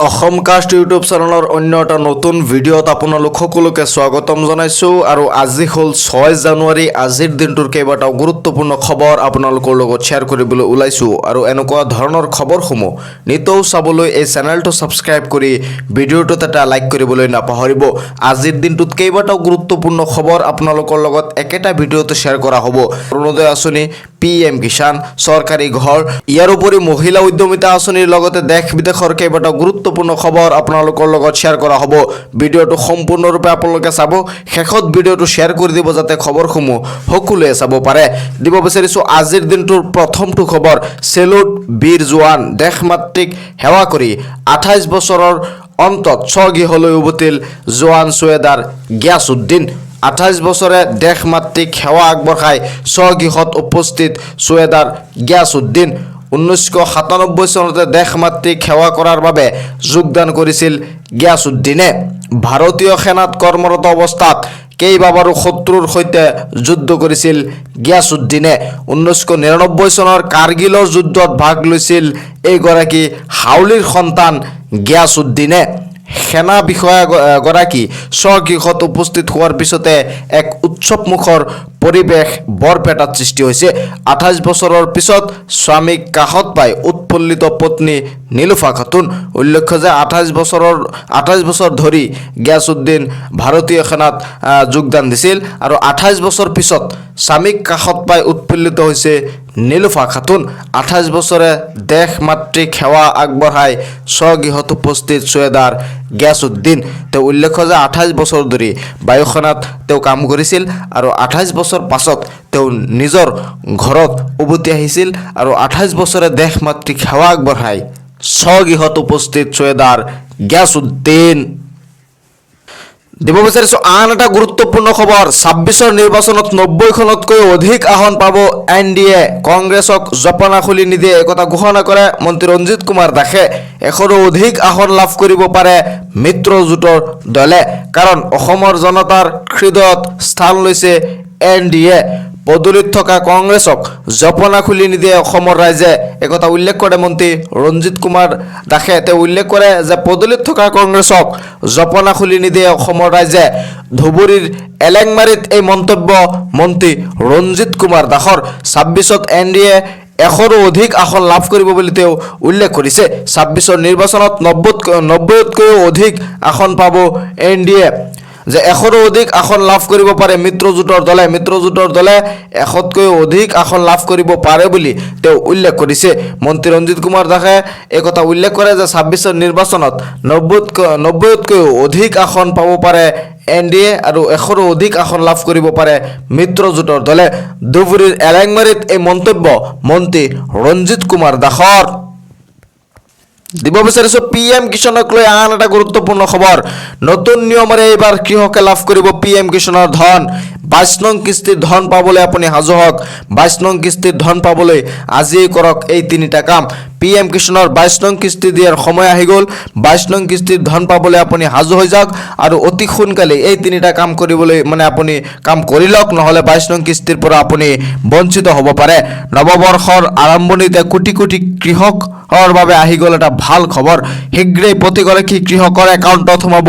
Assam caste YouTube চেনেলৰ অন্য এটা নতুন ভিডিঅ'ত আপোনালোক সকলোকে স্বাগতম জনাইছোঁ আৰু আজি হ'ল 6 জানুৱাৰী। আজিৰ দিনটোৰ কেইবাটাও গুৰুত্বপূৰ্ণ খবৰ আপোনালোকৰ লগত শ্বেয়াৰ কৰিবলৈ ওলাইছোঁ আৰু এনেকুৱা ধৰণৰ খবৰসমূহ নিতৌ চাবলৈ এই চেনেলটো ছাবস্ক্ৰাইব কৰি ভিডিঅ'টোত এটা লাইক কৰিবলৈ নাপাহৰিব। আজিৰ দিনটোত কেইবাটাও গুৰুত্বপূৰ্ণ খবৰ আপোনালোকৰ লগত একেটা ভিডিঅ'তে শ্বেয়াৰ কৰা হ'ব। অৰুণোদয় আঁচনি, PM কিষাণ, চৰকাৰী ঘৰ, ইয়াৰ উপৰি মহিলা উদ্যমিতা আঁচনিৰ লগতে দেশ বিদেশৰ কেইবাটাও গুৰুত্বপূৰ্ণ খবৰ আপোনালোকৰ লগত শ্বেয়াৰ কৰা হ'ব। ভিডিঅ'টো সম্পূৰ্ণৰূপে আপোনালোকে চাব, শেষত ভিডিঅ'টো শ্বেয়াৰ কৰি দিব যাতে খবৰসমূহ সকলোৱে চাব পাৰে। দিব বিচাৰিছোঁ আজিৰ দিনটোৰ প্ৰথমটো খবৰ, চেলুট বীৰ জোৱান, দেশ মাতৃক সেৱা কৰি 28 বছৰৰ অন্তত স্বগৃহলৈ উভতিল জোৱান ছৈয়দাৰ গিয়াছউদ্দিন। 28 বছৰে দেশ মাতৃক সেৱা আগবঢ়াই স্বগৃহত উপস্থিত ছৈয়দাৰ গিয়াছউদ্দিন। 1997 চনতে দেশ মাতৃক সেৱা কৰাৰ বাবে যোগদান কৰিছিল গিয়াছউদ্দিনে। ভাৰতীয় সেনাত কৰ্মৰত অৱস্থাত কেইবাবাৰো শত্ৰুৰ সৈতে যুদ্ধ কৰিছিল গিয়াছউদ্দিনে। 1999 চনৰ কাৰ্গিলৰ যুদ্ধত ভাগ লৈছিল এইগৰাকী হাউলিৰ সন্তান গিয়াছউদ্দিনে। সেনা বিষয়াগৰাকী স্বগৃহত উপস্থিত হোৱাৰ পিছতে এক উৎসৱমুখৰ পৰিৱেশ বৰপেটাত সৃষ্টি হৈছে। 28 বছৰৰ পিছত স্বামীক কাষত পাই উৎফুল্লিত পত্নী নীলোফা খাতুন। উল্লেখ্য যে 28 বছৰ ধৰি গিয়াছউদ্দিন ভাৰতীয় সেনাত যোগদান দিছিল আৰু 28 বছৰ পিছত স্বামীক কাষত পাই উৎফুল্লিত হৈছে নীলোফা খাতুন। 28 বছৰে দেশ মাতৃক সেৱা আগবঢ়াই স্বগৃহত উপস্থিত ছৈয়দাৰ গিয়াছউদ্দিন। তেওঁ উল্লেখ্য যে 28 বছৰ ধৰি বায়ুসেনাত তেওঁ কাম কৰিছিল আৰু 28 বছৰ পাছত তেওঁ নিজৰ ঘৰত উভতি আহিছিল আৰু 28 বছৰে দেশ মাতৃক সেৱা আগবঢ়াই স্বগৃহত উপস্থিত ছৈয়দাৰ গিয়াছউদ্দিন। দিব বিচাৰিছোঁ আন এটা গুৰুত্বপূৰ্ণ খবৰ, 26ৰ নিৰ্বাচনত 90খনতকৈ অধিক আসন পাব NDA, কংগ্ৰেছক জপনা খুলি নিদিয়ে একথা ঘোষণা কৰে মন্ত্ৰী ৰঞ্জিত কুমাৰ দাসে। 100ৰো অধিক আসন লাভ কৰিব পাৰে মিত্ৰজোঁটৰ দলে, কাৰণ অসমৰ জনতাৰ হৃদয়ত স্থান লৈছে NDA। পদূলিত থকা কংগ্ৰেছক জপনা খুলি নিদিয়ে অসমৰ ৰাইজে, একথা উল্লেখ কৰে মন্ত্ৰী ৰঞ্জিত কুমাৰ দাসে। তেওঁ উল্লেখ কৰে যে পদূলিত থকা কংগ্ৰেছক জপনা খুলি নিদিয়ে অসমৰ ৰাইজে। ধুবুৰীৰ এলেংমাৰীত এই মন্তব্য মন্ত্ৰী ৰঞ্জিত কুমাৰ দাসৰ। 26ত NDA 100ৰো অধিক আসন লাভ কৰিব বুলি তেওঁ উল্লেখ কৰিছে। 26ৰ নিৰ্বাচনত 90তকৈও অধিক আসন পাব NDA, যে 100ৰো অধিক আসন লাভ কৰিব পাৰে মিত্ৰজোঁটৰ দলে। মিত্ৰজোঁটৰ দলে 100তকৈও অধিক আসন লাভ কৰিব পাৰে বুলি তেওঁ উল্লেখ কৰিছে। মন্ত্ৰী ৰঞ্জিত কুমাৰ দাসে একথা উল্লেখ কৰে যে 26ৰ নিৰ্বাচনত 90তকৈও অধিক আসন পাব পাৰে NDA আৰু 100ৰো অধিক আসন লাভ কৰিব পাৰে মিত্ৰজোঁটৰ দলে। ধুবুৰীৰ এলেংমাৰীত এই মন্তব্য মন্ত্ৰী ৰঞ্জিত কুমাৰ দাসৰ। দিব বিচাৰিছোঁ PM কিষাণক লৈ আন এটা গুৰুত্বপূৰ্ণ খবৰ, নতুন নিয়মেৰে এইবাৰ কৃষকে লাভ কৰিব PM কিষাণৰ ধন। 22 নং কিস্তিৰ ধন পাবলৈ আপুনি সাজু হওক। 22 নং কিস্তিৰ ধন পাবলৈ আজিয়েই কৰক এই তিনিটা কাম। PM কিষাণৰ 22 নং কিস্তি দিয়াৰ সময় আহি গ'ল। 22 নং কিস্তিৰ ধন পাবলৈ আপুনি সাজু হৈ যাওক আৰু অতি সোনকালে এই তিনিটা কাম কৰিবলৈ আপুনি কাম কৰি লওক, নহ'লে 22 নং কিস্তিৰ পৰা আপুনি বঞ্চিত হ'ব পাৰে। নৱবৰ্ষৰ আৰম্ভণিতে কোটি কোটি কৃষকৰ বাবে আহি গ'ল এটা ভাল খবৰ। শীঘ্ৰেই প্ৰতিগৰাকী কৃষকৰ একাউণ্টত সোমাব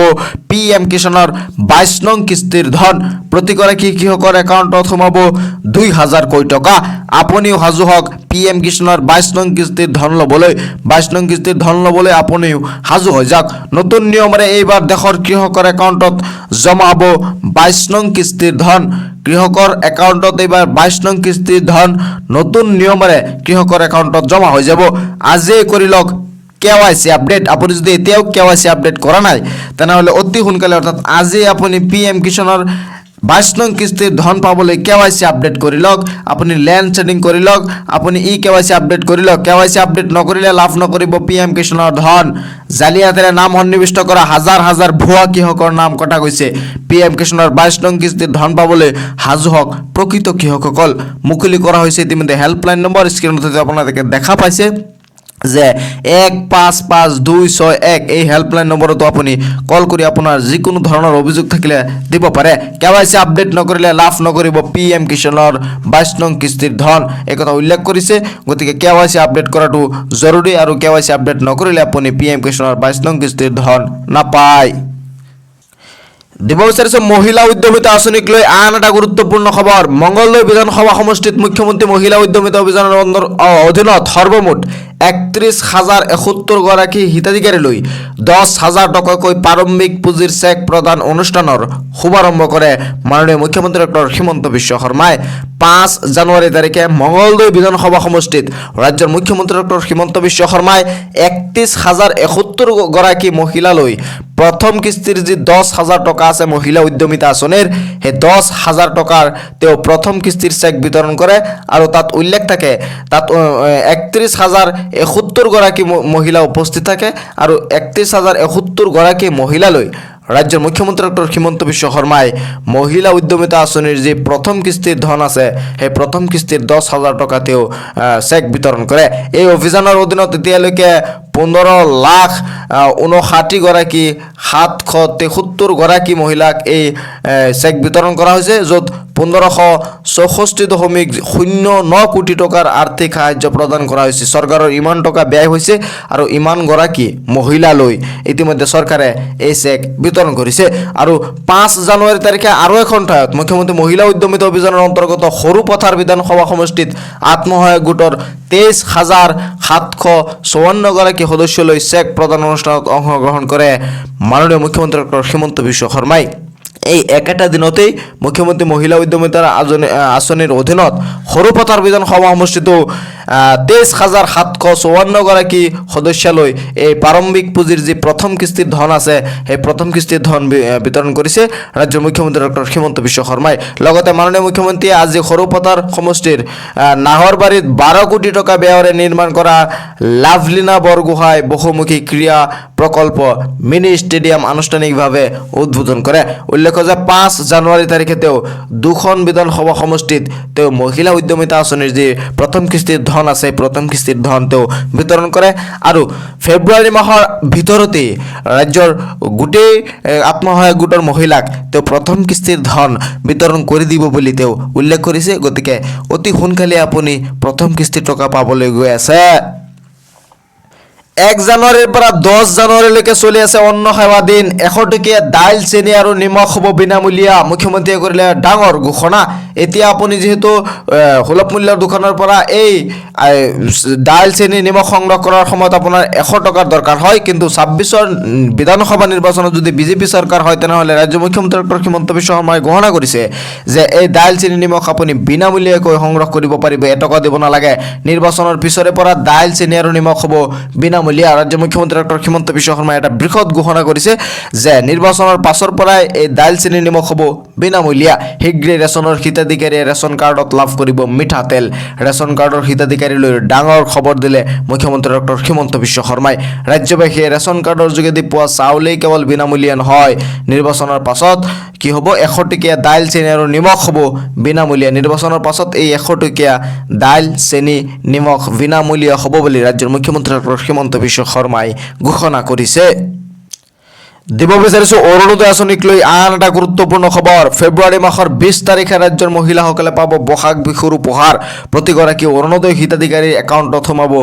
PM কিষাণৰ 22 নং কিস্তিৰ ধন। প্ৰতিগৰাকী কৃষকৰ একাউণ্টত সোমাব 2000 কোটি টকা। আপুনিও সাজু হওক PM কিষাণৰ 22 নং কিস্তিৰ ধন ল'বলৈ। 22 নং কিস্তিৰ ধন ল'বলৈ আপুনিও সাজু হৈ যাওক। নতুন নিয়মেৰে এইবাৰ দেশৰ কৃষকৰ একাউণ্টত জমা হ'ব 22 নং কিস্তিৰ ধন। কৃষকৰ একাউণ্টত এইবাৰ 22 নং কিস্তিৰ ধন নতুন নিয়মেৰে কৃষকৰ একাউণ্টত জমা হৈ যাব। আজিয়ে কৰি লওক KYC আপডেট। আপুনি যদি এতিয়াও KYC আপডেট কৰা নাই তেনেহ'লে অতি সোনকালে অৰ্থাৎ আজি আপুনি PM কিষাণৰ 22 নং কিস্তিৰ ধন পাবলৈ KYC আপডেট কৰি লওক। আপুনি লেণ্ড ছেডিং কৰি লওক, আপুনি KYC আপডেট কৰি লওক। KYC আপডেট নকৰিলে লাভ নকৰিব PM কিষাণৰ ধন। জালিয়াতিৰে নাম সন্নিৱিষ্ট কৰা হাজাৰ হাজাৰ ভুৱা কৃষকৰ নাম কটা গৈছে। PM কিষাণৰ 22 নং কিস্তিৰ ধন পাবলৈ সাজু হওক প্ৰকৃত কৃষকসকল। মুকলি কৰা হৈছে ইতিমধ্যে হেল্পলাইন নম্বৰ, স্ক্ৰীণত আপোনালোকে দেখা পাইছে। যে 155261 এই হেল্পলাইন নম্বৰতো আপুনি কল কৰি আপোনাৰ যিকোনো ধৰণৰ অভিযোগ থাকিলে দিব পাৰে। KYC আপডেট নকৰিলে লাভ নকৰিব PM কিষাণৰ 22 নং কিস্তিৰ ধন, এই কথা উল্লেখ কৰিছে। গতিকে KYC আপডেট কৰাটো জৰুৰী আৰু KYC আপডেট নকৰিলে আপুনি PM কিষাণৰ 22 নং কিস্তিৰ ধন নাপায়। দিব বিচাৰিছে মহিলা উদ্যমিতা আঁচনিক লৈ আন এটা গুৰুত্বপূৰ্ণ খবৰ। মংগলদৈ বিধানসভা সমষ্টিত মুখ্যমন্ত্ৰী মহিলা উদ্যমিতা অভিযানৰ অধীনত সৰ্বমুঠ 31,071 গৰাকী হিতাধিকাৰীলৈ 10,000 টকাকৈ প্ৰাৰম্ভিক পুঁজিৰ চেক প্ৰদান অনুষ্ঠানৰ শুভাৰম্ভ কৰে মাননীয় মুখ্যমন্ত্ৰী ডক্টৰ হিমন্ত বিশ্ব শৰ্মাই। 5 জানুৱাৰী তাৰিখে মংগলদৈ বিধানসভা সমষ্টিত ৰাজ্যৰ মুখ্যমন্ত্ৰী ডক্টৰ হিমন্ত বিশ্ব শৰ্মাই 31,071 গৰাকী মহিলালৈ প্ৰথম কিস্তিৰ যি 10,000 টকা আছে মহিলা উদ্যমিতা আঁচনিৰ, সেই 10,000 টকাৰ তেওঁ প্ৰথম কিস্তিৰ চেক বিতৰণ কৰে আৰু তাত উল্লেখ থাকে, তাত 31,071 গৰাকী মহিলা উপস্থিত থাকে আৰু 31,071 গৰাকী মহিলালৈ ৰাজ্যৰ মুখ্যমন্ত্ৰী ডক্টৰ হিমন্ত বিশ্ব শৰ্মাই মহিলা উদ্যমিতা আঁচনিৰ যি প্ৰথম কিস্তিৰ ধন আছে সেই প্ৰথম কিস্তিৰ 10,000 টকা তেওঁ চেক বিতৰণ কৰে। এই অভিযানৰ অধীনত এতিয়ালৈকে 15,59,000 গৰাকী 773 গৰাকী মহিলাক এই চেক বিতৰণ কৰা হৈছে, য'ত 1564.09 কোটি টকাৰ আৰ্থিক সাহায্য প্ৰদান কৰা হৈছে। চৰকাৰৰ ইমান টকা ব্যয় হৈছে আৰু ইমান গৰাকী মহিলালৈ ইতিমধ্যে চৰকাৰে এই চেক বিতৰণ কৰিছে। আৰু 5 জানুৱাৰী তাৰিখে আৰু এখন ঠাইত মুখ্যমন্ত্ৰী মহিলা উদ্যমিতা অভিযানৰ অন্তৰ্গত সৰুপথাৰ বিধানসভা সমষ্টিত আত্মসহায়ক গোটৰ 23,754 গৰাকী সদস্যলৈ চেক প্ৰদান অনুষ্ঠানত অংশগ্ৰহণ কৰে মাননীয় মুখ্যমন্ত্ৰী ডক্টৰ হিমন্ত বিশ্ব শৰ্মাই। এই একেটা দিনতেই মুখ্যমন্ত্ৰী মহিলা উদ্যমিতাৰ আঁচনিৰ অধীনত সৰুপথাৰ বিধানসভা সমষ্টিতো 23,754 গৰাকী সদস্যলৈ এই প্ৰাৰম্ভিক পুঁজিৰ যি প্ৰথম কিস্তিৰ ধন আছে সেই প্ৰথম কিস্তিৰ ধন বিতৰণ কৰিছে ৰাজ্যৰ মুখ্যমন্ত্ৰী ডক্টৰ হিমন্ত বিশ্ব শৰ্মাই। লগতে মাননীয় মুখ্যমন্ত্ৰীয়ে আজি সৰুপথাৰ সমষ্টিৰ নাহৰবাৰীত 12 কোটি টকা ব্যয়েৰে নিৰ্মাণ কৰা লাভলীনা বৰগোহাঁই বহুমুখী ক্ৰীড়া প্ৰকল্প মিনি ষ্টেডিয়াম আনুষ্ঠানিকভাৱে উদ্বোধন কৰে। উল্লেখ্য যে 5 জানুৱাৰী তাৰিখে তেওঁ দুখন বিধানসভা সমষ্টিত তেওঁ মহিলা উদ্যমিতা আঁচনিৰ যি প্ৰথম কিস্তিৰ ধন আছে প্ৰথম কিস্তিৰ ধন তেওঁ বিতৰণ কৰে আৰু ফেব্ৰুৱাৰী মাহৰ ভিতৰতেই ৰাজ্যৰ গোটেই আত্মসহায়ক গোটৰ মহিলাক তেওঁ প্ৰথম কিস্তিৰ ধন বিতৰণ কৰি দিব বুলি তেওঁ উল্লেখ কৰিছে। গতিকে অতি সোনকালে আপুনি প্ৰথম কিস্তিৰ টকা পাবলৈ গৈ আছে। 1 জানুৱাৰীৰ পৰা 10 জানুৱাৰীলৈকে চলি আছে অন্ন সেৱা দিন। 100 টকীয়া দাইল চেনি আৰু নিমখ হ'ব বিনামূলীয়া। মুখ্যমন্ত্ৰীয়ে কৰিলে ডাঙৰ ঘোষণা। এতিয়া আপুনি যিহেতু সুলভ মূল্যৰ দোকানৰ পৰা এই দাইল চেনি নিমখ সংগ্ৰহ কৰাৰ সময়ত আপোনাৰ 100 টকাৰ দৰকাৰ হয়, কিন্তু 26ৰ বিধানসভা নিৰ্বাচনত যদি বিজেপি চৰকাৰ হয় তেনেহ'লে ৰাজ্য মুখ্যমন্ত্ৰী ডক্টৰ হিমন্ত বিশ্ব শৰ্মাই ঘোষণা কৰিছে যে এই দাইল চেনি নিমখ আপুনি বিনামূলীয়াকৈ সংগ্ৰহ কৰিব পাৰিব, এটকা দিব নালাগে। নিৰ্বাচনৰ পিছৰে পৰা দাইল চেনি আৰু নিমখ হ'ব বিনামূলীয়া। ৰাজ্য মুখ্যমন্ত্ৰী ডক্টৰ হিমন্ত বিশ্ব শৰ্মাই এটা বৃহৎ ঘোষণা কৰিছে যে নিৰ্বাচনৰ পাছৰ পৰাই এই দাইল চেনি নিমখ হ'ব বিনামূলীয়া। শীঘ্ৰেই ৰেচনৰ হিতাধিকাৰীয়ে ৰেচন কাৰ্ডত লাভ কৰিব মিঠাতেল। ৰেচন কাৰ্ডৰ হিতাধিকাৰীলৈ ডাঙৰ খবৰ দিলে মুখ্যমন্ত্ৰী ডক্টৰ হিমন্ত বিশ্ব শৰ্মাই। ৰাজ্যবাসীয়ে ৰেচন কাৰ্ডৰ যোগেদি পোৱা চাউলেই কেৱল বিনামূলীয়া নহয়, নিৰ্বাচনৰ পাছত কি হ'ব 100 টকীয়া দাইল চেনি আৰু নিমখ হ'ব বিনামূলীয়া। নিৰ্বাচনৰ পাছত এই 100 টকীয়া দাইল চেনি নিমখ বিনামূলীয়া হ'ব বুলি ৰাজ্যৰ মুখ্যমন্ত্ৰী ডক্টৰ হিমন্ত বিশ্ব শৰ্মাই ঘোষণা কৰিছে। দিব বিচাৰিছো অৰুণোদয় আঁচনিক লৈ আন এটা গুৰুত্বপূৰ্ণ খবৰ। ফেব্ৰুৱাৰী মাহৰ 20 তাৰিখে ৰাজ্যৰ মহিলাসকলে পাব বহাগ বিহুৰ উপহাৰ। প্ৰতিগৰাকী অৰুণোদয় হিতাধিকাৰীৰ একাউণ্টত সোমাব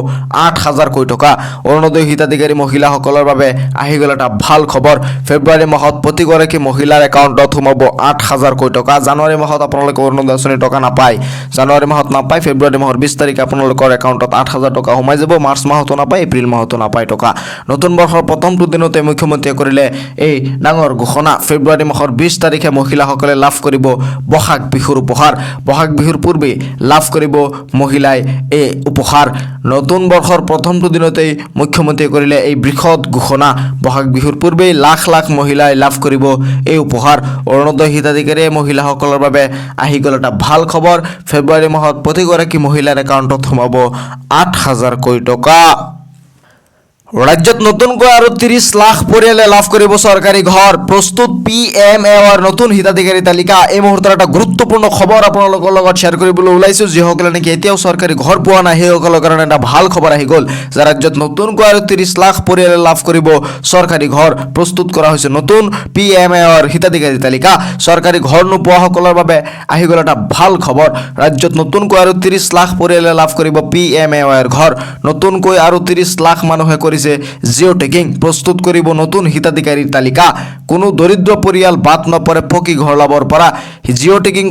8,000 কোটি টকা। অৰুণোদয় হিতাধিকাৰী মহিলাসকলৰ বাবে আহি গ'ল এটা ভাল খবৰ। ফেব্ৰুৱাৰী মাহত প্ৰতিগৰাকী মহিলাৰ একাউণ্টত সোমাব 8,000 কোটি টকা। জানুৱাৰী মাহত আপোনালোকে অৰুণোদয় আঁচনিৰ টকা নাপায়, জানুৱাৰী মাহত নাপায়। ফেব্ৰুৱাৰী মাহৰ 20 তাৰিখে আপোনালোকৰ একাউণ্টত 8,000 টকা সোমাই যাব। মাৰ্চ মাহতো নাপায়, এপ্ৰিল মাহতো নাপায় টকা। নতুন বৰ্ষৰ প্ৰথমটো দিনতে মুখ্যমন্ত্ৰীয়ে কৰিলে এই ডাঙৰ ঘোষণা। ফেব্ৰুৱাৰী মাহৰ 20 তাৰিখে মহিলাসকলে লাভ কৰিব বহাগ বিহুৰ উপহাৰ। বহাগ বিহুৰ পূৰ্বে লাভ কৰিব মহিলাই এই উপহাৰ। নতুন বৰ্ষৰ প্ৰথমটো দিনতেই মুখ্যমন্ত্ৰীয়ে কৰিলে এই বৃহৎ ঘোষণা। বহাগ বিহুৰ পূৰ্বেই লাখ লাখ মহিলাই লাভ কৰিব এই উপহাৰ। অৰুণোদয় হিতাধিকাৰীয়ে মহিলাসকলৰ বাবে আহি গ'ল এটা ভাল খবৰ। ফেব্ৰুৱাৰী মাহত প্ৰতিগৰাকী মহিলাৰ একাউণ্টত সোমাব 8,000 কোটি টকা। ৰাজ্যত নতুনকৈ আৰু 30 লাখ পৰিয়ালে লাভ কৰিব চৰকাৰী ঘৰ প্ৰস্তুত PMAৰ নতুন হিতাধিকাৰী তালিকা এই মুহূৰ্তত এটা গুৰুত্বপূৰ্ণ খবৰ আপোনালোকৰ লগত শ্বেয়াৰ কৰিবলৈ ওলাইছো যিসকলে নেকি এতিয়াও চৰকাৰী ঘৰ পোৱা নাই সেইসকলৰ কাৰণে এটা ভাল খবৰ আহি গ'ল যে ৰাজ্যত নতুনকৈ আৰু 30 লাখ পৰিয়ালে লাভ কৰিব চৰকাৰী ঘৰ প্ৰস্তুত কৰা হৈছে নতুন PMAৰ হিতাধিকাৰী তালিকা চৰকাৰী ঘৰ নোপোৱাসকলৰ বাবে আহি গ'ল এটা ভাল খবৰ ৰাজ্যত নতুনকৈ আৰু 30 লাখ পৰিয়ালে লাভ কৰিব PMAৰ ঘৰ নতুনকৈ আৰু 30 লাখ মানুহে কৰিছে জিঅ' টেকিং প্ৰস্তুত কৰিব নতুন হিতাধিকাৰীৰ তালিকা কোনো দৰিদ্ৰ পৰিয়াল বাদ নপৰে পকী ঘৰ লাভৰ পৰা জিঅ' টেকিং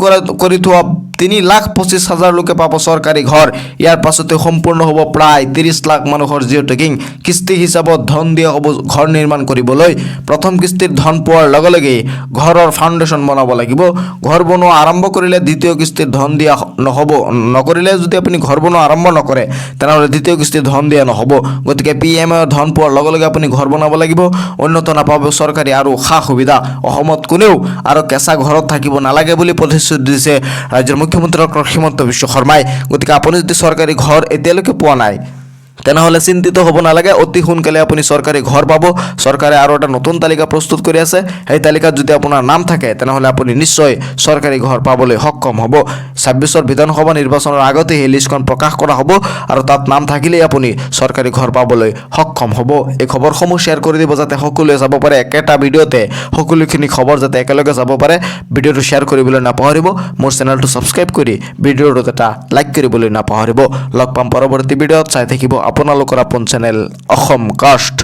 কৰি থোৱা 3,25,000 লোকে পাব চৰকাৰী ঘৰ ইয়াৰ পাছতে সম্পূৰ্ণ হ'ব প্ৰায় 30 লাখ মানুহৰ জিঅ' টেকিং কিস্তি হিচাপত ধন দিয়া হ'ব ঘৰ নিৰ্মাণ কৰিবলৈ প্ৰথম কিস্তিৰ ধন পোৱাৰ লগে লগে ঘৰৰ ফাউণ্ডেশ্যন বনাব লাগিব ঘৰ বনোৱা আৰম্ভ কৰিলে দ্বিতীয় কিস্তিৰ ধন দিয়া নহ'ব নকৰিলে যদি আপুনি ঘৰ বনোৱা আৰম্ভ নকৰে তেনেহ'লে দ্বিতীয় কিস্তিৰ ধন দিয়া নহ'ব গতিকে PMAৰ ধন পোৱাৰ লগে লগে আপুনি ঘৰ বনাব লাগিব অন্যথা নাপাব চৰকাৰী আৰু সা সুবিধা অসমত কোনেও আৰু কেঁচা ঘৰত থাকিব নালাগে বুলি প্ৰতিশ্ৰুতি দিছে ৰাজ্যৰ মুখ্যমন্ত্ৰী ডক্টৰ হিমন্ত বিশ্ব শৰ্মাই গতিকে আপুনি যদি চৰকাৰী ঘৰ এতিয়ালৈকে পোৱা নাই তেনেহ'লে চিন্তিত হ'ব নালাগে অতি সোনকালে আপুনি চৰকাৰী ঘৰ পাব চৰকাৰে আৰু এটা নতুন তালিকা প্ৰস্তুত কৰি আছে সেই তালিকাত যদি আপোনাৰ নাম থাকে তেনেহ'লে আপুনি নিশ্চয় চৰকাৰী ঘৰ পাবলৈ সক্ষম হ'ব 26ৰ বিধানসভা নিৰ্বাচনৰ আগতে এই লিষ্টখন প্ৰকাশ কৰা হ'ব আৰু তাত নাম থাকিলেই আপুনি চৰকাৰী ঘৰ পাবলৈ সক্ষম হ'ব এই খবৰসমূহ শ্বেয়াৰ কৰি দিব যাতে সকলোৱে যাব পাৰে একেটা ভিডিঅ'তে সকলোখিনি খবৰ যাতে একেলগে যাব পাৰে ভিডিঅ'টো শ্বেয়াৰ কৰিবলৈ নাপাহৰিব মোৰ চেনেলটো ছাবস্ক্ৰাইব কৰি ভিডিঅ'টোত এটা লাইক কৰিবলৈ নাপাহৰিব লগ পাম পৰৱৰ্তী ভিডিঅ'ত চাই থাকিব আপোনালোকৰ আপোন চেনেল অসম কাষ্ট